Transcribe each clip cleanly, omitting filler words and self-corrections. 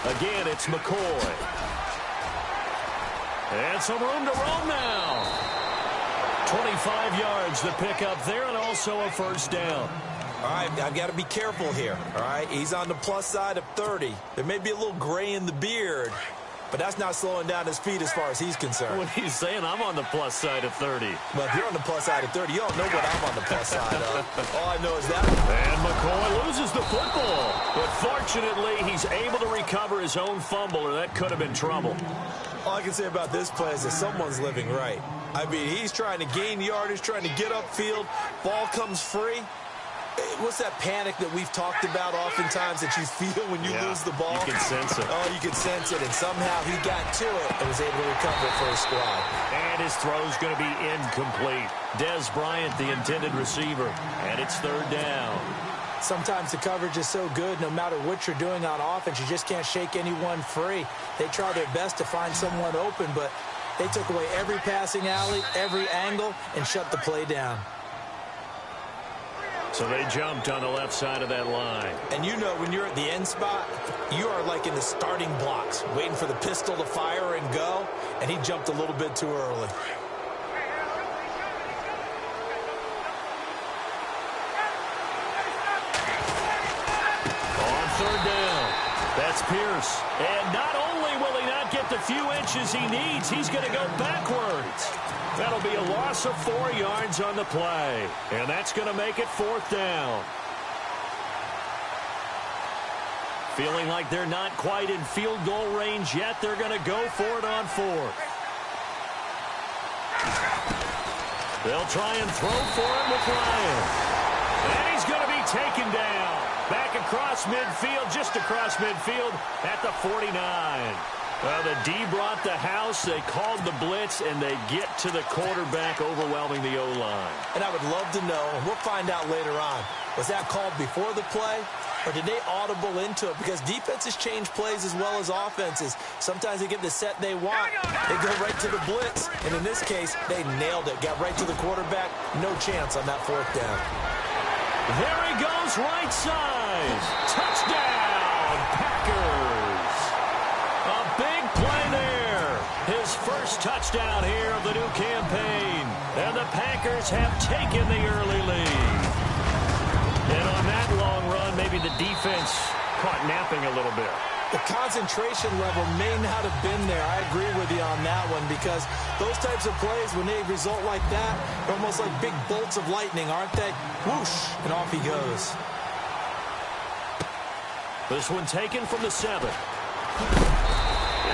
Again, it's McCoy. And some room to roam now. 25 yards to pick up there, and also a first down. All right, I've got to be careful here, all right? He's on the plus side of 30. There may be a little gray in the beard, but that's not slowing down his feet as far as he's concerned. What he's saying, I'm on the plus side of 30. Well, if you're on the plus side of 30, you don't know what I'm on the plus side of. All I know is that. And McCoy loses the football. But fortunately, he's able to recover his own fumble, or that could have been trouble. All I can say about this play is that someone's living right. I mean, he's trying to gain yardage, trying to get upfield. Ball comes free. What's that panic that we've talked about oftentimes that you feel when you lose the ball? You can sense it. Oh, you can sense it. And somehow he got to it and was able to recover it for his squad. And his throw's going to be incomplete. Des Bryant, the intended receiver. And it's third down. Sometimes the coverage is so good, no matter what you're doing on offense, you just can't shake anyone free. They try their best to find someone open, but they took away every passing alley, every angle, and shut the play down. So they jumped on the left side of that line. And you know when you're at the end spot, you are like in the starting blocks, waiting for the pistol to fire and go, and he jumped a little bit too early. On third down, that's Pierce. And not only will he not get the few inches he needs, he's going to go backwards. That'll be a loss of 4 yards on the play. And that's going to make it fourth down. Feeling like they're not quite in field goal range yet. They're going to go for it on fourth. They'll try and throw for him with Ryan. And he's going to be taken down. Back across midfield, just across midfield at the 49. Well, the D brought the house, they called the blitz, and they get to the quarterback, overwhelming the O-line. And I would love to know, and we'll find out later on, was that called before the play, or did they audible into it? Because defenses change plays as well as offenses. Sometimes they get the set they want. They go right to the blitz, and in this case, they nailed it. Got right to the quarterback, no chance on that fourth down. There he goes, right side. Touchdown, Packers. A big play there. His first touchdown here of the new campaign. And the Packers have taken the early lead. And on that long run, maybe the defense caught napping a little bit. The concentration level may not have been there. I agree with you on that one, because those types of plays, when they result like that, they're almost like big bolts of lightning, aren't they? Whoosh, and off he goes. This one taken from the 7.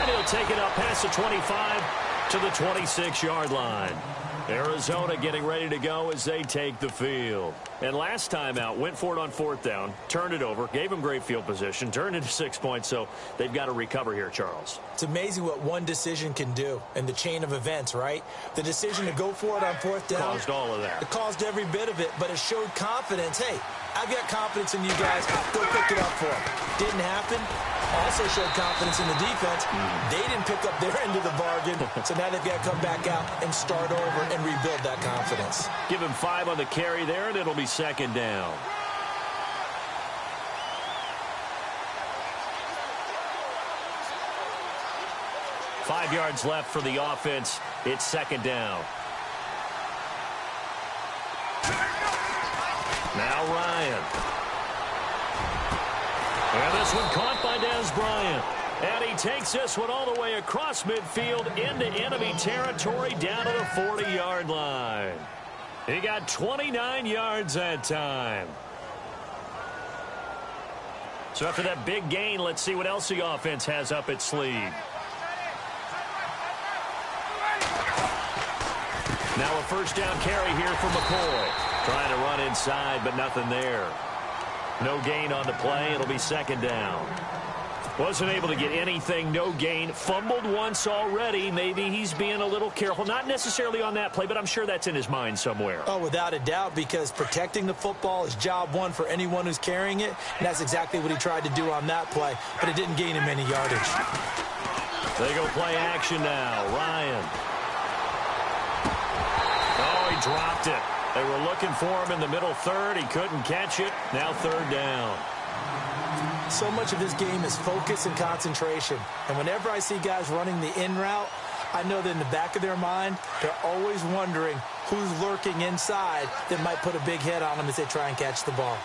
And he'll take it up past the 25 to the 26-yard line. Arizona getting ready to go as they take the field. And last time out, went for it on fourth down, turned it over, gave them great field position, turned into 6 points, so they've got to recover here, Charles. It's amazing what one decision can do in the chain of events, right? The decision to go for it on fourth down. Caused all of that. It caused every bit of it, but it showed confidence. Hey, I've got confidence in you guys. Go pick it up for them. Didn't happen. Also showed confidence in the defense. They didn't pick up their end of the bargain, so now they've got to come back out and start over and rebuild that confidence. Give him 5 on the carry there, and it'll be second down. Five yards left for the offense. It's second down. Now Ryan. And this one caught by Des Bryant. And he takes this one all the way across midfield into enemy territory down to the 40-yard line. He got 29 yards that time. So after that big gain, let's see what else the offense has up its sleeve. Now a first down carry here for McCoy. Trying to run inside, but nothing there. No gain on the play. It'll be second down. Wasn't able to get anything, no gain. Fumbled once already. Maybe he's being a little careful. Not necessarily on that play, but I'm sure that's in his mind somewhere. Oh, without a doubt, because protecting the football is job one for anyone who's carrying it, and that's exactly what he tried to do on that play, but it didn't gain him any yardage. They go play action now. Ryan. Oh, he dropped it. They were looking for him in the middle third. He couldn't catch it. Now third down. So much of this game is focus and concentration. And whenever I see guys running the in route, I know that in the back of their mind, they're always wondering who's lurking inside that might put a big hit on them as they try and catch the ball.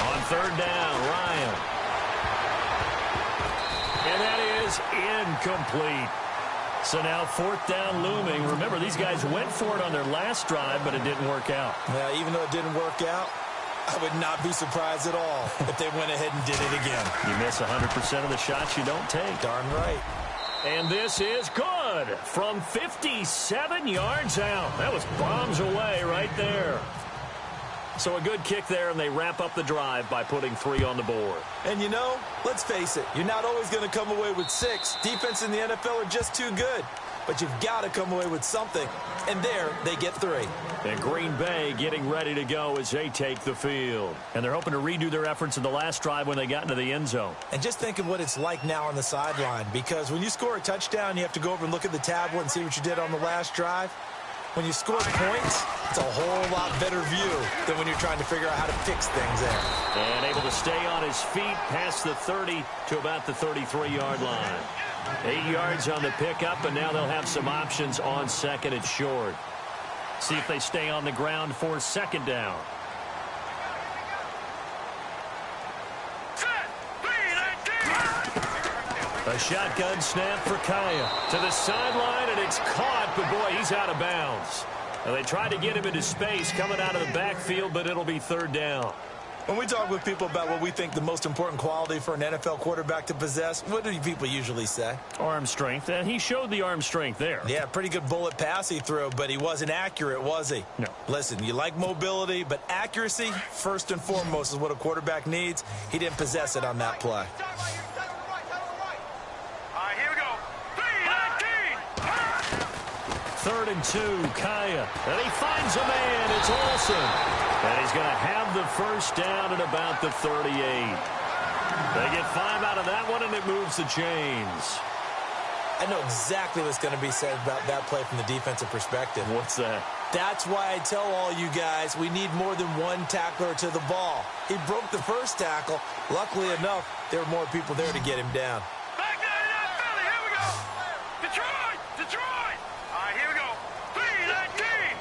On third down, Ryan. And that is incomplete. So now fourth down looming. Remember, these guys went for it on their last drive, but it didn't work out. Yeah, even though it didn't work out, I would not be surprised at all if they went ahead and did it again. You miss 100% of the shots you don't take. Darn right. And this is good from 57 yards out. That was bombs away right there. So a good kick there, and they wrap up the drive by putting 3 on the board. And, you know, let's face it, you're not always going to come away with 6. Defense in the NFL are just too good. But you've got to come away with something. And there, they get 3. And Green Bay getting ready to go as they take the field. And they're hoping to redo their efforts in the last drive when they got into the end zone. And just think of what it's like now on the sideline. Because when you score a touchdown, you have to go over and look at the tablet and see what you did on the last drive. When you score points, it's a whole lot better view than when you're trying to figure out how to fix things there. And able to stay on his feet past the 30 to about the 33-yard line. 8 yards on the pickup, and now they'll have some options on second and short. See if they stay on the ground for second down. A shotgun snap for Kaya to the sideline, and it's caught, but boy, he's out of bounds. Now, they tried to get him into space coming out of the backfield, but it'll be third down. When we talk with people about what we think the most important quality for an NFL quarterback to possess, what do people usually say? Arm strength, and he showed the arm strength there. Yeah, pretty good bullet pass he threw, but he wasn't accurate, was he? No. Listen, you like mobility, but accuracy, first and foremost, is what a quarterback needs. He didn't possess it on that play. Third and 2, Kaya. And he finds a man. It's Olsen. And he's going to have the first down at about the 38. They get 5 out of that one, and it moves the chains. I know exactly what's going to be said about that play from the defensive perspective. What's that? That's why I tell all you guys we need more than one tackler to the ball. He broke the first tackle. Luckily enough, there were more people there to get him down. Back there in that Philly. Here we go. Detroit. Detroit. All right, here we go. 319.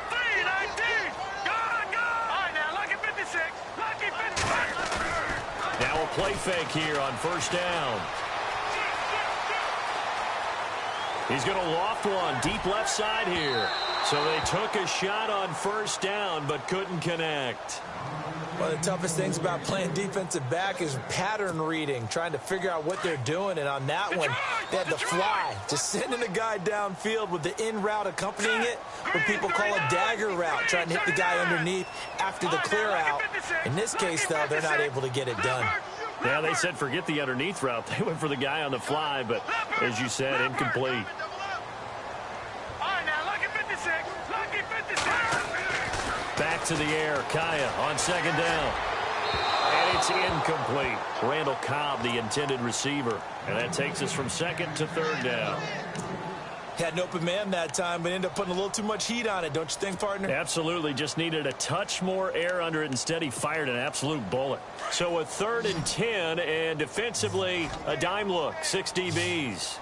319. Go. All right, now, lucky 56. Lucky 56. Now a play fake here on first down. He's going to loft one deep left side here. So they took a shot on first down but couldn't connect. One of the toughest things about playing defensive back is pattern reading, trying to figure out what they're doing. And on that one, they had the fly, just sending the guy downfield with the in route accompanying it, what people call a dagger route, trying to hit the guy underneath after the clear out. In this case, though, they're not able to get it done. Yeah, they said forget the underneath route. They went for the guy on the fly, but as you said, incomplete. Back to the air, Kaya on second down. And it's incomplete. Randall Cobb, the intended receiver. And that takes us from second to third down. Had an open man that time, but ended up putting a little too much heat on it, don't you think, partner? Absolutely. Just needed a touch more air under it. Instead, he fired an absolute bullet. So a 3rd and 10, and defensively, a dime look. 6 DBs.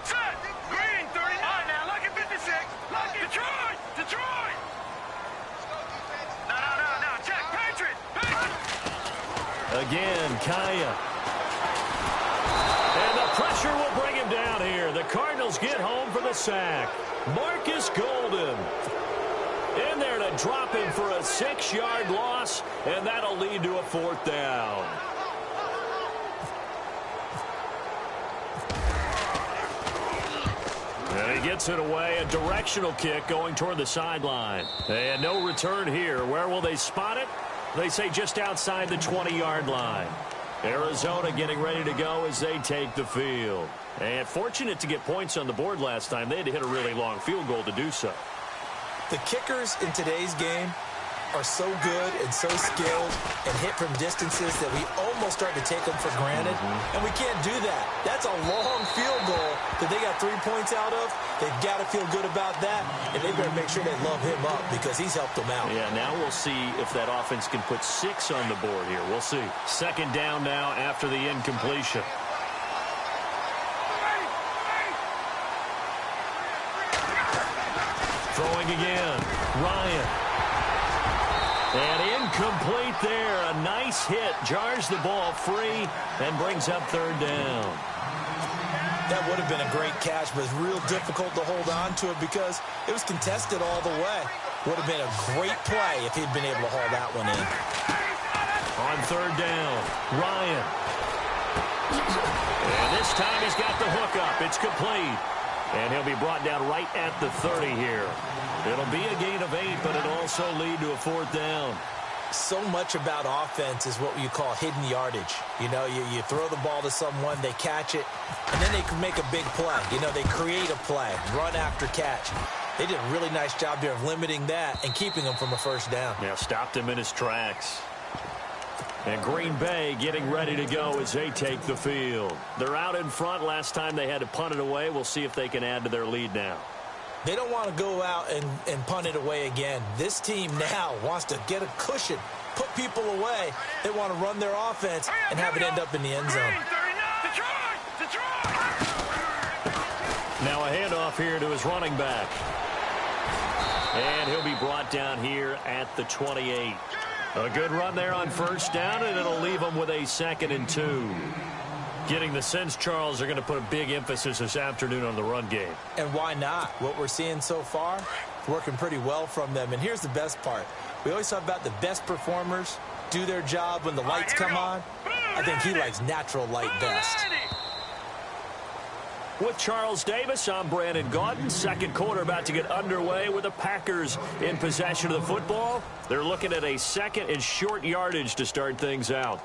Set. Green, 30. All right, now, lucky 56. Lucky. Detroit. Detroit. No. Check. Patriot. Again, Kaya. And the pressure will bring him down here. The Cardinals get home for the sack. Marcus Golden in there to drop him for a 6-yard loss, and that'll lead to a 4th down. And he gets it away, a directional kick going toward the sideline. And no return here. Where will they spot it? They say just outside the 20-yard line. Arizona getting ready to go as they take the field. And fortunate to get points on the board last time. They had to hit a really long field goal to do so. The kickers in today's game are so good and so skilled and hit from distances that we almost start to take them for granted, and we can't do that. That's a long field goal that they got 3 points out of. They've got to feel good about that, and they better make sure they love him up because he's helped them out. Yeah, now we'll see if that offense can put 6 on the board here. We'll see. Second down now after the incompletion. Throwing again. Ryan. And incomplete there. A nice hit. Jars the ball free and brings up third down. That would have been a great catch, but it's real difficult to hold on to it because it was contested all the way. Would have been a great play if he'd been able to haul that one in. On third down, Ryan. And this time he's got the hook up. It's complete. And he'll be brought down right at the 30 here. It'll be a gain of 8, but it'll also lead to a fourth down. So much about offense is what you call hidden yardage. You know, you throw the ball to someone, they catch it, and then they can make a big play. You know, they create a play, run after catch. They did a really nice job there of limiting that and keeping him from a first down. Yeah, stopped him in his tracks. And Green Bay getting ready to go as they take the field. They're out in front. Last time they had to punt it away. We'll see if they can add to their lead now. They don't want to go out and punt it away again. This team now wants to get a cushion, put people away. They want to run their offense and have it end up in the end zone. Now a handoff here to his running back. And he'll be brought down here at the 28. A good run there on first down, and it'll leave them with a 2nd and 2. Getting the sense, Charles, are going to put a big emphasis this afternoon on the run game. And why not? What we're seeing so far, it's working pretty well from them. And here's the best part. We always talk about the best performers do their job when the lights come on. I think he likes natural light best. With Charles Davis, I'm Brandon Gaudin. Second quarter about to get underway with the Packers in possession of the football. They're looking at a 2nd and short yardage to start things out.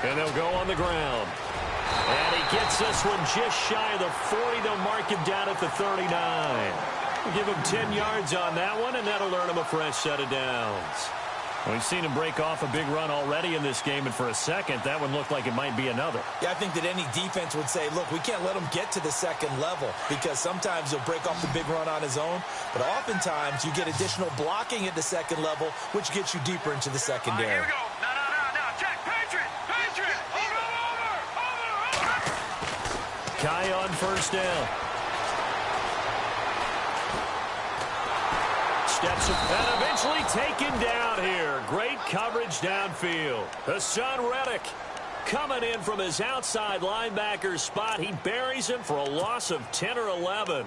And they'll go on the ground. And he gets this one just shy of the 40. They'll mark him down at the 39. We'll give him 10 yards on that one, and that'll earn him a fresh set of downs. We've seen him break off a big run already in this game, and for a second, that one looked like it might be another. Yeah, I think that any defense would say, look, we can't let him get to the second level because sometimes he'll break off the big run on his own, but oftentimes you get additional blocking at the second level, which gets you deeper into the secondary. Here we go. Now, check. Patriot. Over. Kai on first down. Steps and eventually taken down here. Great coverage downfield. Hassan Reddick coming in from his outside linebacker spot. He buries him for a loss of 10 or 11.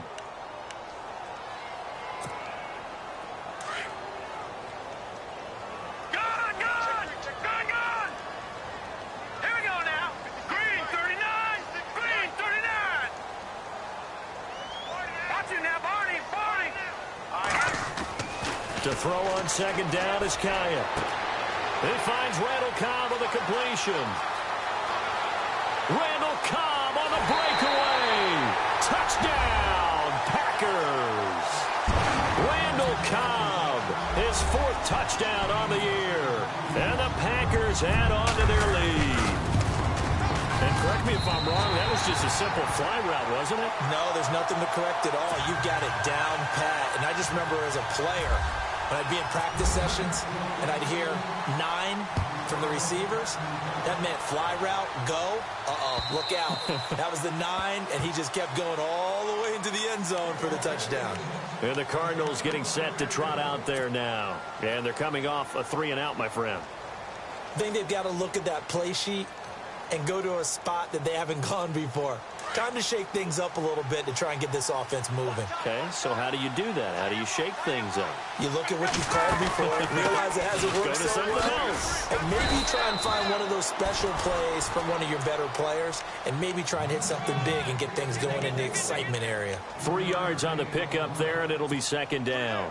To throw on second down is Kaya. He finds Randall Cobb on the completion. Randall Cobb on the breakaway. Touchdown, Packers. Randall Cobb, his 4th touchdown on the year. And the Packers add on to their lead. And correct me if I'm wrong, that was just a simple fly route, wasn't it? No, there's nothing to correct at all. You've got it down pat. And I just remember as a player, when I'd be in practice sessions and I'd hear 9 from the receivers, that meant fly route, go, look out. That was the 9, and he just kept going all the way into the end zone for the touchdown. And the Cardinals getting set to trot out there now. And they're coming off a 3-and-out, my friend. I think they've got to look at that play sheet and go to a spot that they haven't gone before. Time to shake things up a little bit to try and get this offense moving. Okay, so how do you do that? How do you shake things up? You look at what you called before, realize it hasn't worked so well, and maybe try and find one of those special plays from one of your better players, and maybe try and hit something big and get things going in the excitement area. 3 yards on the pickup there, and it'll be second down.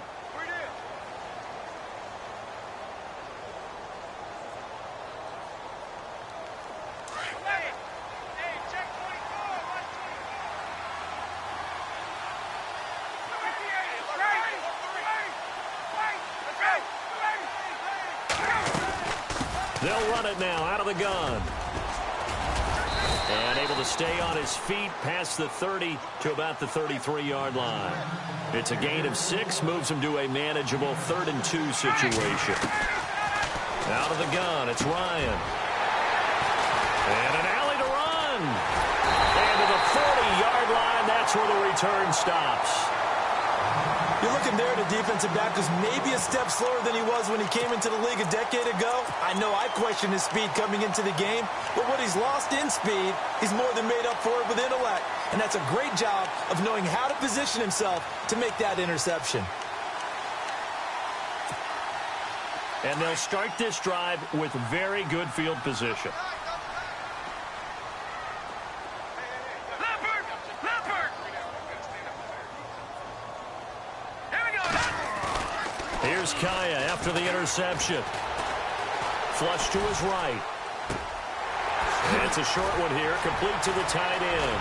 They'll run it now out of the gun. And able to stay on his feet past the 30 to about the 33-yard line. It's a gain of 6, moves him to a manageable 3rd and 2 situation. Out of the gun, it's Ryan. And an alley to run. And to the 40-yard line, that's where the return stops. You're looking there at a defensive back who's maybe a step slower than he was when he came into the league a decade ago. I know I questioned his speed coming into the game, but what he's lost in speed, he's more than made up for it with intellect. And that's a great job of knowing how to position himself to make that interception. And they'll start this drive with very good field position. Here's Kaya after the interception. Flush to his right. And it's a short one here, complete to the tight end.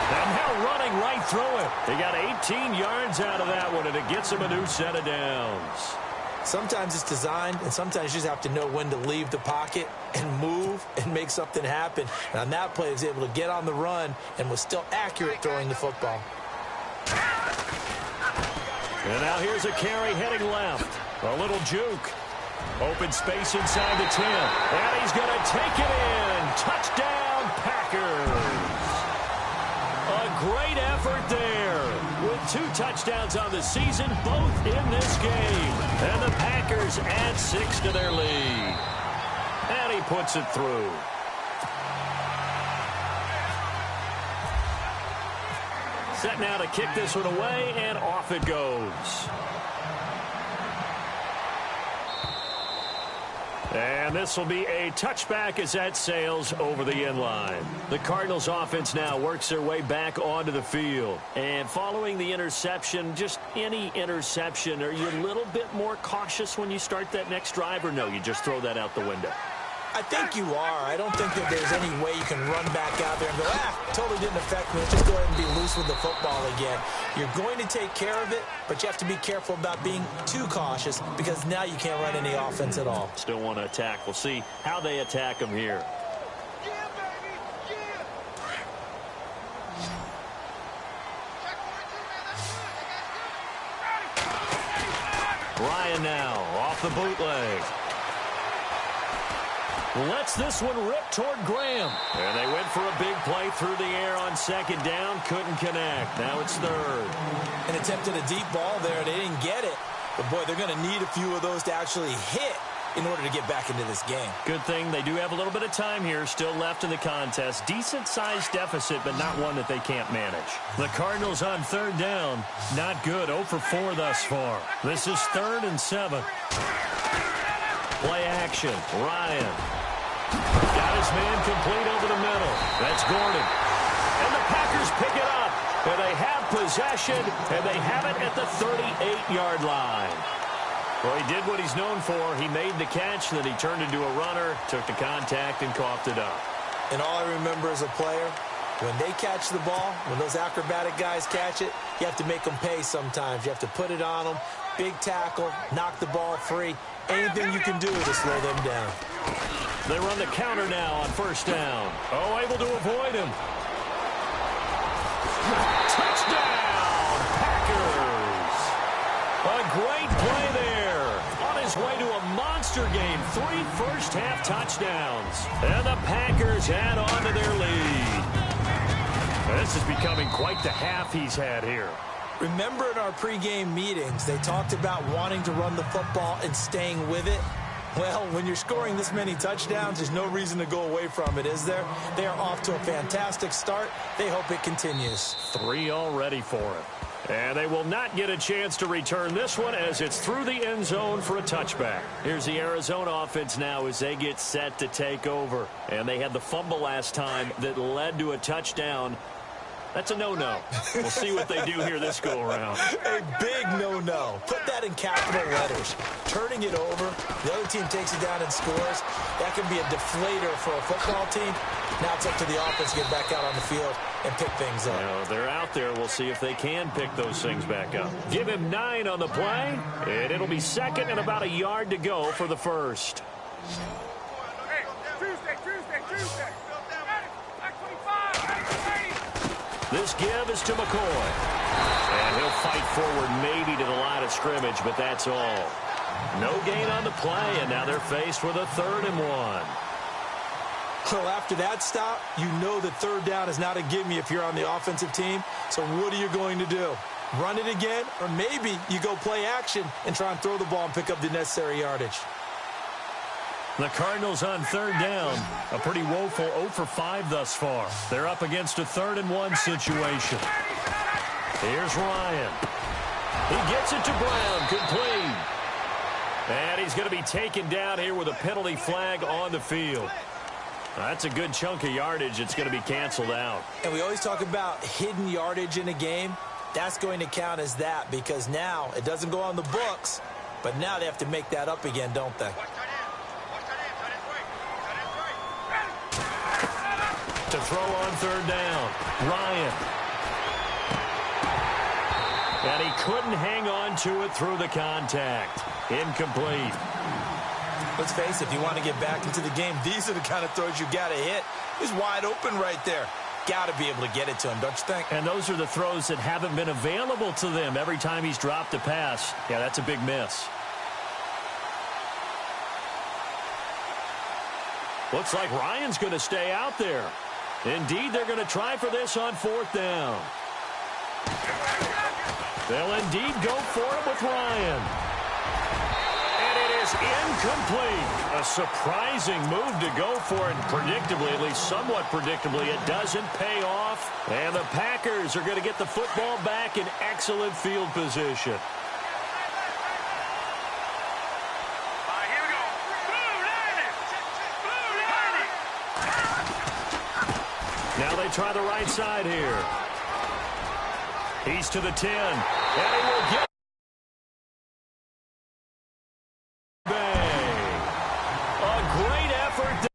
And now running right through it. He got 18 yards out of that one, and it gets him a new set of downs. Sometimes it's designed, and sometimes you just have to know when to leave the pocket and move and make something happen. And on that play, he was able to get on the run and was still accurate throwing the football. And now here's a carry heading left. A little juke. Open space inside the 10. And he's going to take it in. Touchdown, Packers. A great effort there. With 2 touchdowns on the season, both in this game. And the Packers add 6 to their lead. And he puts it through. Set now to kick this one away, and off it goes. And this will be a touchback as that sails over the end line. The Cardinals offense now works their way back onto the field. And following the interception, just any interception, are you a little bit more cautious when you start that next drive, or no, you just throw that out the window? I think you are. I don't think that there's any way you can run back out there and go, totally didn't affect me. Let's just go ahead and be loose with the football again. You're going to take care of it, but you have to be careful about being too cautious because now you can't run any offense at all. Still want to attack. We'll see how they attack him here. Ryan now off the bootleg. Lets this one rip toward Graham. And they went for a big play through the air on second down. Couldn't connect. Now it's 3rd. And attempted a deep ball there. They didn't get it. But, boy, they're going to need a few of those to actually hit in order to get back into this game. Good thing they do have a little bit of time here still left in the contest. Decent-sized deficit, but not one that they can't manage. The Cardinals on 3rd down. Not good. 0 for 4 thus far. This is 3rd and 7. Play action. Ryan. Got his man complete over the middle. That's Gordon. And the Packers pick it up. And they have possession, and they have it at the 38-yard line. Well, he did what he's known for. He made the catch, then he turned into a runner, took the contact, and coughed it up. And all I remember as a player, when they catch the ball, when those acrobatic guys catch it, you have to make them pay sometimes. You have to put it on them. Big tackle, knock the ball free. Anything you can do to slow them down. They run the counter now on 1st down. Oh, able to avoid him. Touchdown, Packers. A great play there. On his way to a monster game. 3 first-half touchdowns. And the Packers add on to their lead. This is becoming quite the half he's had here. Remember in our pregame meetings, they talked about wanting to run the football and staying with it. Well, when you're scoring this many touchdowns, there's no reason to go away from it, is there? They are off to a fantastic start. They hope it continues. 3 already for him. And they will not get a chance to return this one as it's through the end zone for a touchback. Here's the Arizona offense now as they get set to take over. And they had the fumble last time that led to a touchdown. That's a no-no. We'll see what they do here this go-around. A big no-no. Put that in capital letters. Turning it over, the other team takes it down and scores. That can be a deflator for a football team. Now it's up to the offense to get back out on the field and pick things up. They're out there. We'll see if they can pick those things back up. Give him 9 on the play, and it'll be second and about a yard to go for the first. Hey, Tuesday. Back 25. This give is to McCoy. And he'll fight forward maybe to the line of scrimmage, but that's all. No gain on the play, and now they're faced with a 3rd and 1. Well, after that stop, you know that 3rd down is not a gimme if you're on the offensive team. So what are you going to do? Run it again? Or maybe you go play action and try and throw the ball and pick up the necessary yardage. The Cardinals on 3rd down. A pretty woeful 0 for 5 thus far. They're up against a 3rd and 1 situation. Here's Ryan. He gets it to Brown, complete. And he's going to be taken down here with a penalty flag on the field. That's a good chunk of yardage. It's going to be canceled out. And we always talk about hidden yardage in a game. That's going to count as that because now it doesn't go on the books, but now they have to make that up again, don't they? To throw on 3rd down, Ryan. And he couldn't hang on to it through the contact. Incomplete. Let's face it, if you want to get back into the game, these are the kind of throws you got to hit. He's wide open right there. Got to be able to get it to him, don't you think? And those are the throws that haven't been available to them every time he's dropped a pass. Yeah, that's a big miss. Looks like Ryan's going to stay out there. Indeed, they're going to try for this on 4th down. They'll indeed go for it with Ryan. And it is incomplete. A surprising move to go for it. Predictably, at least somewhat predictably, it doesn't pay off. And the Packers are going to get the football back in excellent field position. Now they try the right side here. He's to the 10. And he will get